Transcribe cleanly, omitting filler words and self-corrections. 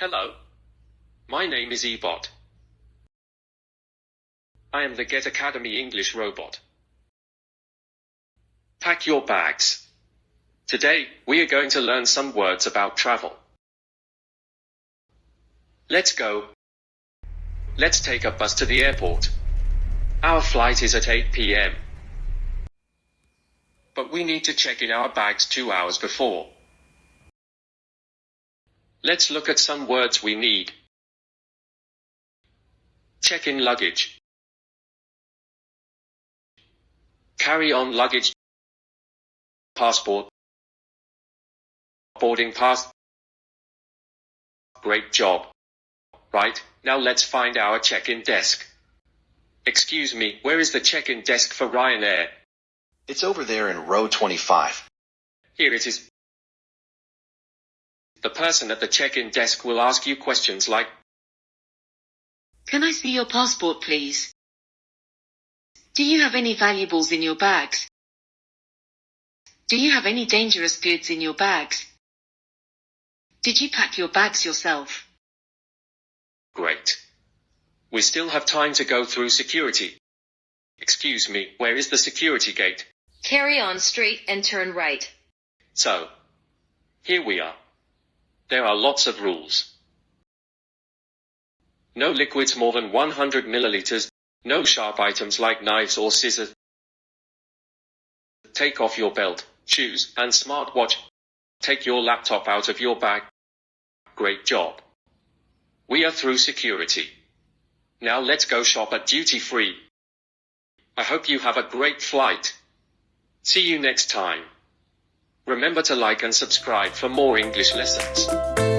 Hello. My name is Ebot. I am the Get Academy English robot. Pack your bags. Today, we are going to learn some words about travel. Let's go. Let's take a bus to the airport. Our flight is at 8 p.m. But we need to check in our bags 2 hours before. Let's look at some words we need. Check in luggage. Carry on luggage. Passport. Boarding pass. Great job. Right, now let's find our check-in desk. Excuse me, where is the check-in desk for Ryanair? It's over there in row 25. Here it is. The person at the check-in desk will ask you questions like, Can I see your passport, please? Do you have any valuables in your bags? Do you have any dangerous goods in your bags? Did you pack your bags yourself? Great. We still have time to go through security. Excuse me, where is the security gate? Carry on straight and turn right. So, here we are. There are lots of rules. No liquids more than 100 milliliters. No sharp items like knives or scissors. Take off your belt, shoes, and smartwatch. Take your laptop out of your bag. Great job. We are through security. Now let's go shop at duty free. I hope you have a great flight. See you next time. Remember to like and subscribe for more English lessons.